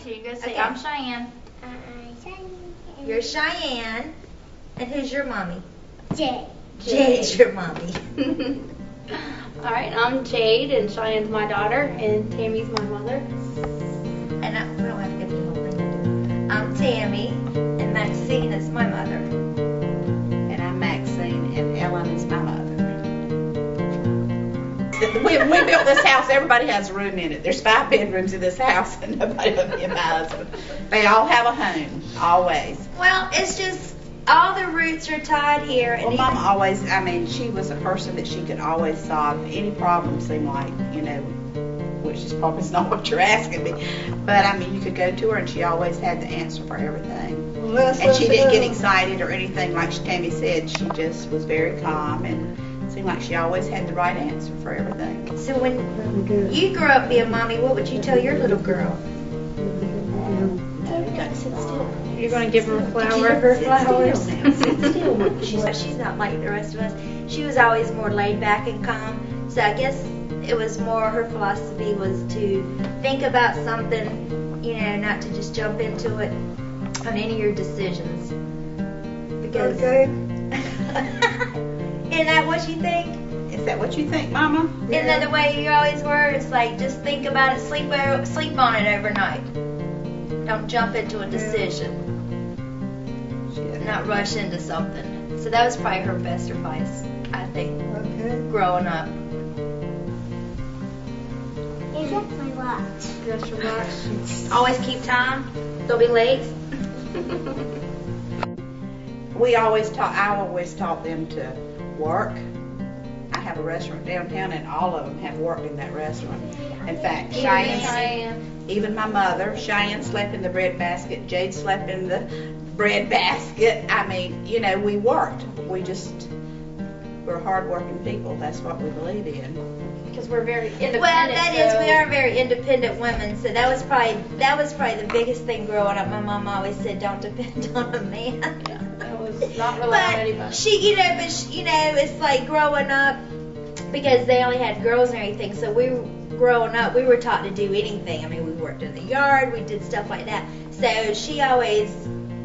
to. You go say, Okay. I'm Cheyenne. Cheyenne. You're Cheyenne. And who's your mommy? Jade. Jade's your mommy. All right, I'm Jade, and Cheyenne's my daughter, and Tammy's my mother. And we don't have to get the whole thing. I'm Tammy, and Maxine is my mother. And I'm Maxine, and Ellen is my mother. We built this house, everybody has a room in it. There's 5 bedrooms in this house, and nobody but me and my husband. They all have a home, always. Well, it's just all the roots are tied here. And Well, Mama always, she was a person that she could always solve any problem, seemed like, which is probably not what you're asking me. But, you could go to her, and she always had the answer for everything. And she didn't get excited or anything, like Tammy said. She just was very calm, and it seemed like she always had the right answer for everything. So when you grew up being mommy, what would you tell your little girl? No, you got to sit still. You're going to give her a flower. Give her flowers. Sit still. She's not like the rest of us. She was always more laid back and calm. So I guess it was more, her philosophy was to think about something, not to just jump into it on any of your decisions. Because isn't that what you think? Is that what you think, Mama? Isn't that the way you always were? It's like, just think about it, sleep on it overnight. Don't jump into a decision. Not rush into something. So that was probably her best advice, I think, growing up. Is that my watch? That's your watch. Always keep time. Don't be late. I always taught them to work. I have a restaurant downtown, and all of them have worked in that restaurant. In fact, Cheyenne. even my mother, Cheyenne slept in the bread basket, Jade slept in the bread basket. We worked. We're hardworking people. That's what we believe in. Because we're very independent. Well, we are very independent women. So that was probably the biggest thing growing up. My mom always said, "Don't depend on a man." I was not relying on anybody. It's like growing up, because they only had girls and everything. So growing up, we were taught to do anything. We worked in the yard, we did stuff like that. So she always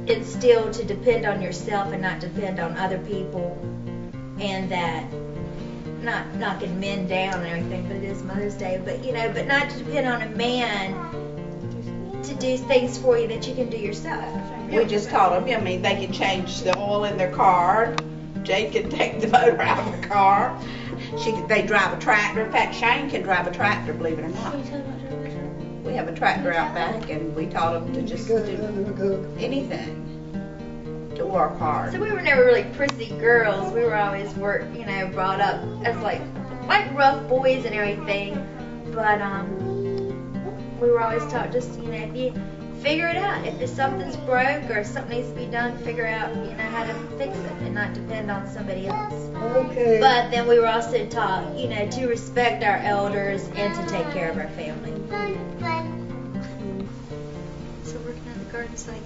instilled to depend on yourself and not depend on other people, and that, not knocking men down and everything, but it is Mother's Day. But but not to depend on a man to do things for you that you can do yourself. We just taught them, they can change the oil in their car. Jade can take the motor out of the car. They drive a tractor. In fact, Shane can drive a tractor, believe it or not. We have a tractor out back, and we taught them to just do anything, to work hard. So we were never really prissy girls. We were always brought up as like rough boys and everything. But we were always taught just if you figure it out. If something's broke or something needs to be done, figure out how to fix it and not depend on somebody else. Okay. But then we were also taught to respect our elders and to take care of our family. So working in the garden's I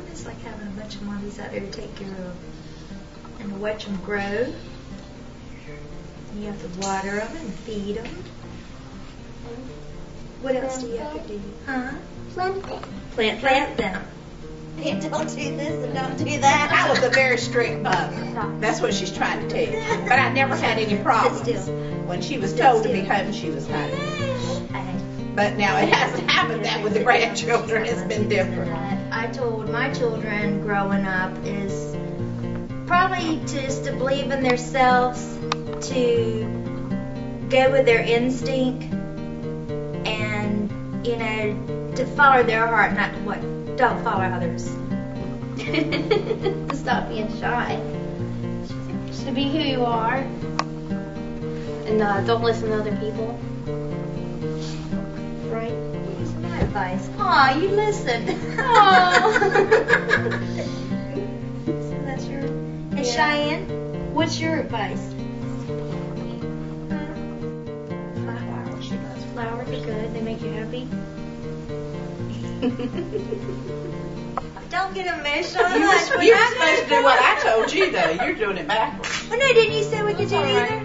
miss having a bunch of mommies out there to take care of and to watch them grow. You have to water them and feed them. What else do you have to do? Huh? Plant them. Plant them. And don't do this and don't do that. I was a very strict mother. That's what she's trying to tell you. But I never had any problems. When she was told to be home, she was home. But now it hasn't happened that with the grandchildren. It's been different. I told my children growing up is probably just to believe in themselves, to go with their instinct, and to follow their heart, not don't follow others. To stop being shy. To be who you are. And don't listen to other people. Right? Here's my advice. Aw, you listened. So that's your... And Cheyenne, what's your advice? Flowers are good. They make you happy. Don't get emotional. You're supposed to do what I told you, though. You're doing it backwards. Well, no, didn't you say we could do either?